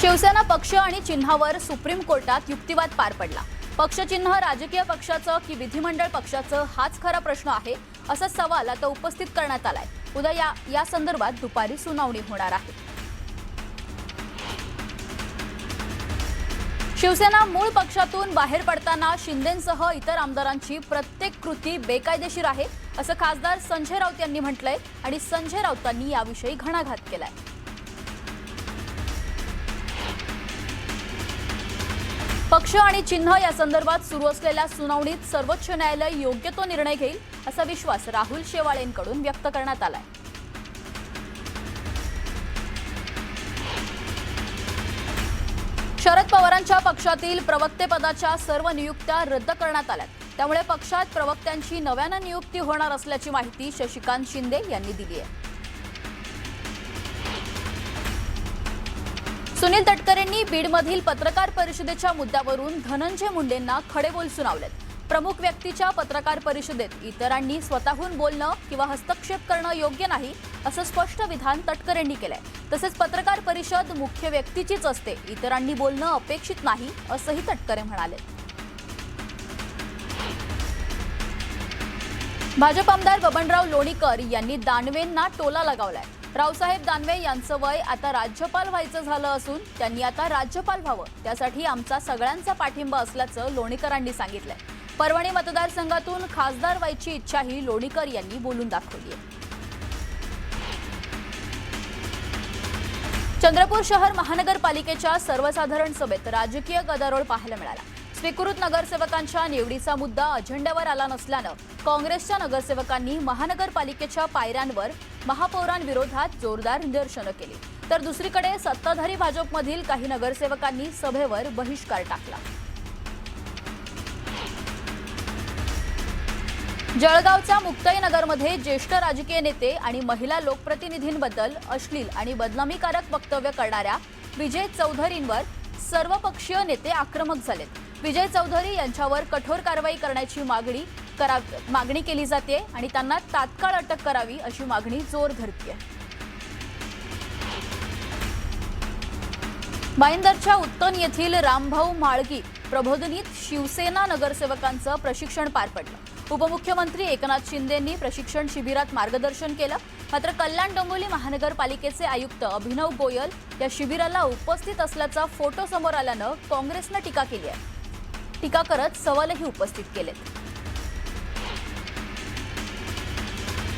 शिवसेना पक्ष आणि चिन्हावर सुप्रीम कोर्टात युक्तिवाद पार पडला। पक्ष चिन्ह राजकीय पक्षाचं की विधिमंडळ पक्षाचं हाच खरा प्रश्न आहे असा सवाल आता उपस्थित करण्यात आलाय। उद्या या संदर्भात दुपारी सुनावणी होणार आहे। शिवसेना मूळ पक्षातून बाहेर पडताना शिंदेंसह इतर आमदारांची प्रत्येक कृती बेकायदेशीर आहे असं खासदार संजय राऊत यांनी म्हटलंय आणि संजय राऊतांनी याविषयी घणाघात केलाय। पक्ष आणि चिन्ह या संदर्भात सुरू असलेल्या सुनावणीत सर्वोच्च न्यायालय योग्य तो निर्णय घेईल असा विश्वास राहुल शेवाळेंकडून व्यक्त करण्यात आलाय। शरद पवारांच्या पक्षातील प्रवक्तेपदाच्या सर्व नियुक्त्या रद्द करण्यात आल्या। त्यामुळे पक्षात प्रवक्त्यांची नव्याने नियुक्ती होणार असल्याची माहिती शशिकांत शिंदे यांनी दिली आहे। सुनील तटकरेंनी बीडमधील पत्रकार परिषदेच्या मुद्द्यावरून धनंजय मुंडेंना खडेबोल सुनावलेत। प्रमुख व्यक्तीच्या पत्रकार परिषदेत इतरांनी स्वतःहून बोलणं किंवा हस्तक्षेप करणं योग्य नाही असं स्पष्ट विधान तटकरेंनी केलंय। तसेच पत्रकार परिषद मुख्य व्यक्तीचीच असते, इतरांनी बोलणं अपेक्षित नाही असंही तटकरे म्हणाले। भाजप आमदार बबनराव लोणीकर यांनी दानवेंना टोला लगावलाय। रावसाहेब दानवे यांचं वय आता राज्यपाल व्हायचं झालं असून त्यांनी आता राज्यपाल व्हावं, त्यासाठी आमचा सगळ्यांचा पाठिंबा असल्याचं लोणीकरांनी सांगितलंय। परभणी मतदारसंघातून खासदार व्हायची इच्छाही लोणीकर यांनी बोलून दाखवली आहे। चंद्रपूर शहर महानगरपालिकेच्या सर्वसाधारण सभेत राजकीय गदारोळ पाहायला मिळाला। स्वीकृत नगरसेवकांच्या निवडीचा मुद्दा अजेंड्यावर आला नसल्यानं काँग्रेसच्या नगरसेवकांनी महानगरपालिकेच्या पायऱ्यांवर महापौरांविरोधात जोरदार निदर्शनं केली, तर दुसरीकडे सत्ताधारी भाजपमधील काही नगरसेवकांनी सभेवर बहिष्कार टाकला। जळगावच्या मुक्ताईनगरमध्ये ज्येष्ठ राजकीय नेते आणि महिला लोकप्रतिनिधींबद्दल अश्लील आणि बदनामीकारक वक्तव्य करणाऱ्या विजय चौधरींवर सर्वपक्षीय नेते आक्रमक झालेत। विजय चौधरी यांच्यावर कठोर कारवाई करण्याची मागणी केली जाते आणि त्यांना तात्काळ अटक करावी अशी मागणी जोर धरते। भाईंदरच्या उत्तन येथील रामभाऊ माळगी प्रबोधिनीत शिवसेना नगरसेवकांचं प्रशिक्षण पार पडलं। उपमुख्यमंत्री एकनाथ शिंदेंनी प्रशिक्षण शिबिरात मार्गदर्शन केलं, मात्र कल्याण डोंबिवली महानगरपालिकेचे आयुक्त अभिनव गोयल या शिबिराला उपस्थित असल्याचा फोटो समोर आल्यानं काँग्रेसनं टीका केली आहे। टीका करत सवालही उपस्थित केलेत।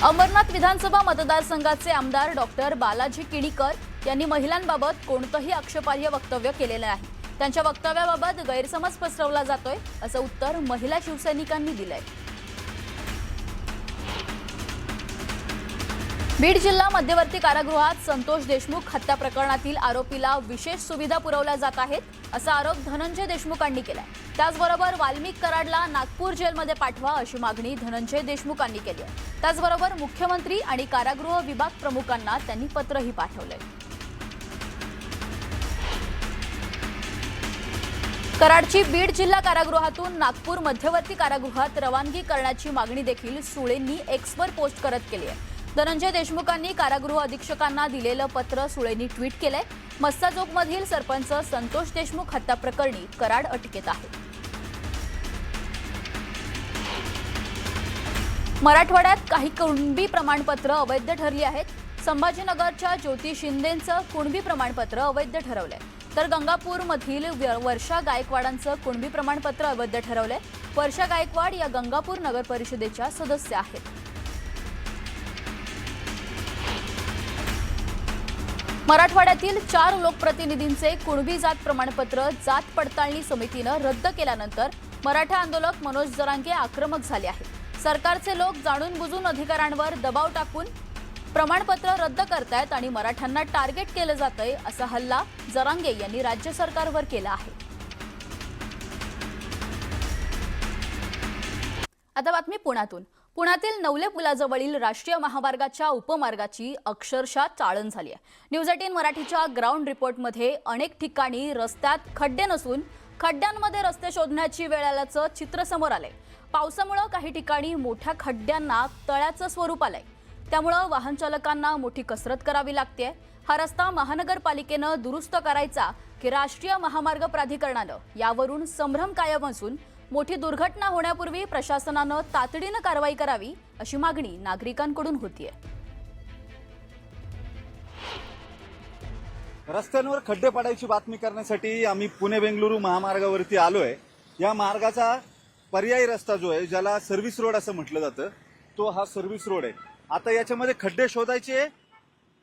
अंबरनाथ विधानसभा मतदारसंघाचे आमदार डॉक्टर बालाजी किणीकर यांनी महिलांबाबत कोणतंही आक्षेपार्ह वक्तव्य केलेलं नाही। त्यांच्या वक्तव्याबाबत गैरसमज पसरवला जातोय असं उत्तर महिला शिवसैनिकांनी दिलंय। बीड जिल्हा मध्यवर्ती कारागृहात संतोष देशमुख हत्या प्रकरणातील आरोपीला विशेष सुविधा पुरवल्या जात आहेत असा आरोप धनंजय देशमुखांनी केलाय। त्याचबरोबर वाल्मिक कराडला नागपूर जेलमध्ये पाठवा अशी मागणी धनंजय देशमुखांनी केली आहे। त्याचबरोबर मुख्यमंत्री आणि कारागृह विभाग प्रमुखांना त्यांनी पत्रही पाठवलंय। कराडची बीड जिल्हा कारागृहातून नागपूर मध्यवर्ती कारागृहात रवानगी करण्याची मागणी देखील सुळेंनी एक्सवर पोस्ट करत केली आहे। धनंजय देशमुखांनी कारागृह अधीक्षकांना दिलेलं पत्र सुळेंनी ट्विट केलंय। मस्साजोगमधील सरपंच संतोष देशमुख हत्या प्रकरणी कराड अटकेत आहे। मराठवाड्यात काही कुणबी प्रमाणपत्र अवैध ठरली आहेत। संभाजीनगरच्या ज्योती शिंदेंचं कुणबी प्रमाणपत्र अवैध ठरवलंय, तर गंगापूरमधील वर्षा गायकवाडांचं कुणबी प्रमाणपत्र अवैध ठरवलंय। वर्षा गायकवाड या गंगापूर नगर परिषदेच्या सदस्य आहेत। मराठवाड्यातील 4 लोकप्रतिनिधींचे कुणबी जात प्रमाणपत्र जात पडताळणी समितीनं रद्द केल्यानंतर मराठा आंदोलक मनोज जरांगे आक्रमक झाले आहेत। सरकारचे लोक जाणून बुजून अधिकाऱ्यांवर दबाव टाकून प्रमाणपत्र रद्द करतायत आणि मराठ्यांना टार्गेट केलं जातंय असा हल्ला जरांगे यांनी राज्य सरकारवर केला आहे। आता बातमी पुण्यातून। पुण्यातील नवले पुलाजवळील राष्ट्रीय महामार्गाच्या उपमार्गाची अक्षरशः चाळण झाली आहे। न्यूज 18 मराठीच्या ग्राउंड रिपोर्टमध्ये अनेक ठिकाणी रस्त्यात खड्डे नसून खड्ड्यांमध्ये रस्ते शोधण्याची वेळ आल्याचं चित्र समोर आलंय। पावसामुळे काही ठिकाणी मोठ्या खड्ड्यांना तळ्याचं स्वरूप आलंय। त्यामुळं वाहन चालकांना मोठी कसरत करावी लागते। हा रस्ता महानगरपालिकेनं दुरुस्त करायचा की राष्ट्रीय महामार्ग प्राधिकरणानं यावरून संभ्रम कायम असून मोठी दुर्घटना होण्यापूर्वी प्रशासनानं तातडीनं कारवाई करावी अशी मागणी नागरिकांकडून होतीये। रस्त्यांवर खड्डे पडायची बातमी करण्यासाठी आम्ही पुणे बेंगलुरू महामार्गावरती आलोय। या मार्गाचा पर्यायी रस्ता जो आहे, ज्याला सर्व्हिस रोड असं म्हटलं जातं, तो हा सर्व्हिस रोड आहे। आता याच्यामध्ये खड्डे शोधायचे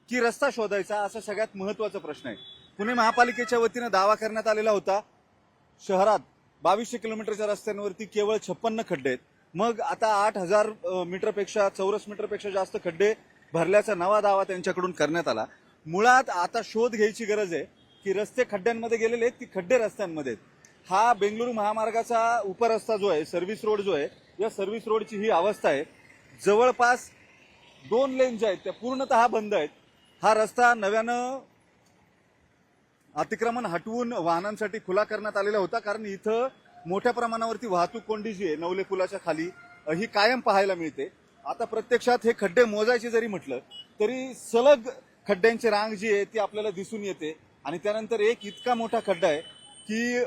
की रस्ता शोधायचा, असा सगळ्यात महत्त्वाचा प्रश्न आहे। पुणे महापालिकेच्या वतीनं दावा करण्यात आलेला होता, शहरात 2200 किलोमीटरच्या रस्त्यांवरती केवळ 56 खड्डे आहेत। मग आता 8000 मीटरपेक्षा चौरस मीटरपेक्षा जास्त खड्डे भरल्याचा नवा दावा त्यांच्याकडून करण्यात आला। मुळात आता शोध घ्यायची गरज आहे की रस्ते खड्ड्यांमध्ये गेलेले आहेत की खड्डे रस्त्यांमध्ये आहेत। हा बेंगलुरू महामार्गाचा उपरस्ता जो आहे, सर्व्हिस रोड जो आहे, या सर्व्हिस रोडची ही अवस्था आहे। जवळपास 2 लेन ज्या आहेत त्या पूर्णतः बंद आहेत। हा रस्ता नव्यानं अतिक्रमण हटवून वाहनांसाठी खुला करण्यात आलेला होता, कारण इथं मोठ्या प्रमाणावरती वाहतूक कोंडी जी आहे नवले पुलाच्या खाली ही कायम पाहायला मिळते। आता प्रत्यक्षात हे खड्डे मोजायचे जरी म्हटलं तरी सलग खड्ड्यांची रांग जी आहे ती आपल्याला दिसून येते। आणि त्यानंतर एक इतका मोठा खड्डा आहे की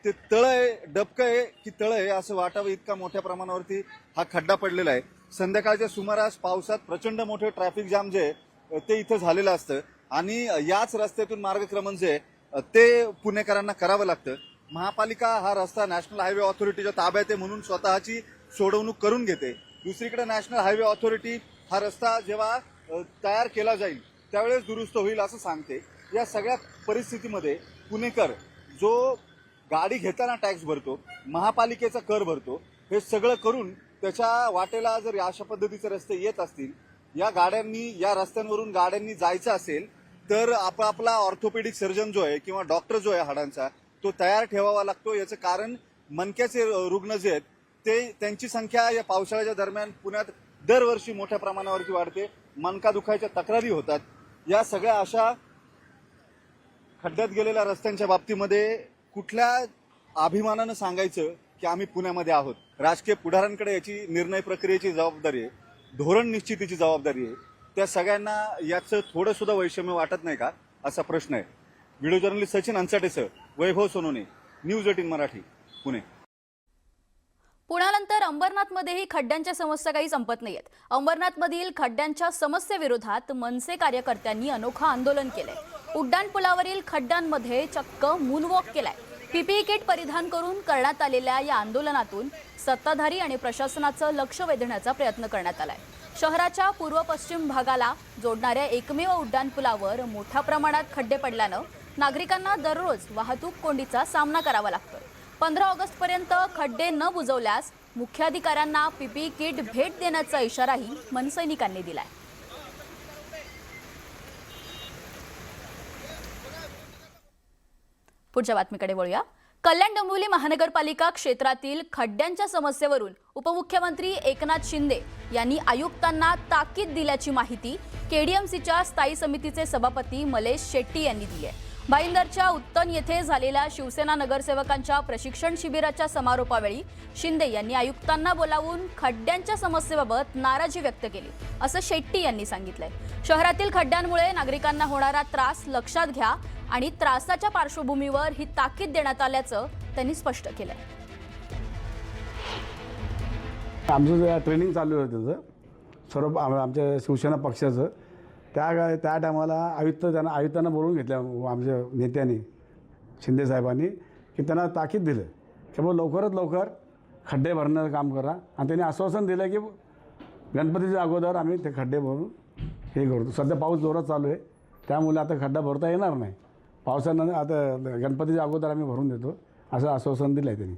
ते तळ आहे, डबकं आहे की तळ आहे असं वाटावं इतका मोठ्या प्रमाणावरती हा खड्डा पडलेला आहे। संध्याकाळच्या सुमारास पावसात प्रचंड मोठे ट्रॅफिक जाम जे आहे ते इथं झालेलं असतं आणि याच रस्त्यातून मार्गक्रमण जे आहे ते पुणेकरांना करावं लागतं। महापालिका हा रस्ता नॅशनल हायवे ऑथॉरिटीच्या ताब्यात आहे म्हणून स्वतःची सोडवणूक करून घेते। दुसरीकडे नॅशनल हायवे ऑथॉरिटी हा रस्ता जेव्हा तयार केला जाईल त्यावेळेस दुरुस्त होईल असं सांगते। या सगळ्या परिस्थितीमध्ये पुणेकर जो गाडी घेताना टॅक्स भरतो, महापालिकेचा कर भरतो, हे सगळं करून त्याच्या वाटेला जर अशा पद्धतीचे रस्ते येत असतील, या गाड्यांनी या रस्त्यांवरून गाड्यांनी जायचं असेल तर आपला ऑर्थोपेडिक सर्जन जो आहे किंवा डॉक्टर जो आहे हाडांचा तो तयार ठेवावा लागतो। याचं कारण मणक्याचे रुग्ण जे आहेत ते त्यांची संख्या या पावसाळ्याच्या दरम्यान पुण्यात दरवर्षी मोठ्या प्रमाणावरती वाढते, मणका दुखायच्या तक्रारी होतात। या सगळ्या अशा खड्ड्यात गेलेल्या रस्त्यांच्या बाबतीमध्ये कुठल्या अभिमानानं सांगायचं की आम्ही पुण्यामध्ये आहोत? राजकीय पुढाऱ्यांकडे याची निर्णय प्रक्रियेची जबाबदारी आहे, धोरण निश्चितीची जबाबदारी आहे। त्या सगळ्यांना याचं थोडं सुद्धा वैषम्य वाटत नाही का असा प्रश्न आहे। व्हिडिओ जर्नलिस्ट सचिन अंचाटेसह वैभव सोनोने, न्यूज 18 मराठी, पुणे। पुण्यानंतर अंबरनाथमध्येही खड्ड्यांच्या समस्या काही संपत नाहीयेत। अंबरनाथमधील खड्ड्यांच्या समस्येविरोधात मनसे कार्यकर्त्यांनी अनोखं आंदोलन केलंय। उड्डाणपुलावरील खड्ड्यांमध्ये चक्क मूनवॉक केलाय। पीपीई किट परिधान करून करण्यात आलेल्या या आंदोलनातून सत्ताधारी आणि प्रशासनाचं लक्ष वेधण्याचा प्रयत्न करण्यात आलाय। शहराच्या पूर्व पश्चिम भागाला जोडणाऱ्या एकमेव उड्डाणपुलावर मोठ्या प्रमाणात खड्डे पडल्यानं नागरिकांना दररोज वाहतूक कोंडीचा सामना करावा लागतोय। 15 ऑगस्टपर्यंत खड्डे न बुजवल्यास मुख्याधिकाऱ्यांना पीपीई किट भेट देण्याचा इशाराही मनसैनिकांनी दिलाय। पुढच्या बातमीकडे वळूया। कल्याण डोंबिवली महानगरपालिका क्षेत्रातील खड्ड्यांच्या समस्येवरून उपमुख्यमंत्री एकनाथ शिंदे यांनी आयुक्तांना ताकीद दिल्याची माहिती केडीएमसीच्या स्थायी समितीचे सभापती मलेश शेट्टी यांनी दिली आहे। भाईंदरच्या उत्तन येथे झालेल्या शिवसेना नगरसेवकांच्या प्रशिक्षण शिबिराच्या समारोपावेळी शिंदे यांनी आयुक्तांना बोलावून खड्ड्यांच्या समस्येबाबत नाराजी व्यक्त केली असं शेट्टी यांनी सांगितलंय। शहरातील खड्ड्यांमुळे नागरिकांना होणारा त्रास लक्षात घ्या आणि त्रासाच्या पार्श्वभूमीवर ही ताकीद देण्यात आल्याचं त्यांनी स्पष्ट केलंय। आमचं ट्रेनिंग चालू होतं त्याचं सर्व आमच्या शिवसेना पक्षाचं त्या टायमाला आयुक्तांना बोलवून घेतलं आमच्या नेत्यांनी शिंदे साहेबांनी की त्यांना ताकीद दिलं की बाबा लवकरात लवकर खड्डे भरण्याचं काम करा आणि त्यांनी आश्वासन दिलं की गणपतीच्या अगोदर आम्ही ते खड्डे भरून हे करतो। सध्या पाऊस जोरात चालू आहे त्यामुळे आता खड्डा भरता येणार नाही, पावसानं आता गणपतीच्या अगोदर आम्ही भरून देतो असं आश्वासन दिलं आहे त्यांनी।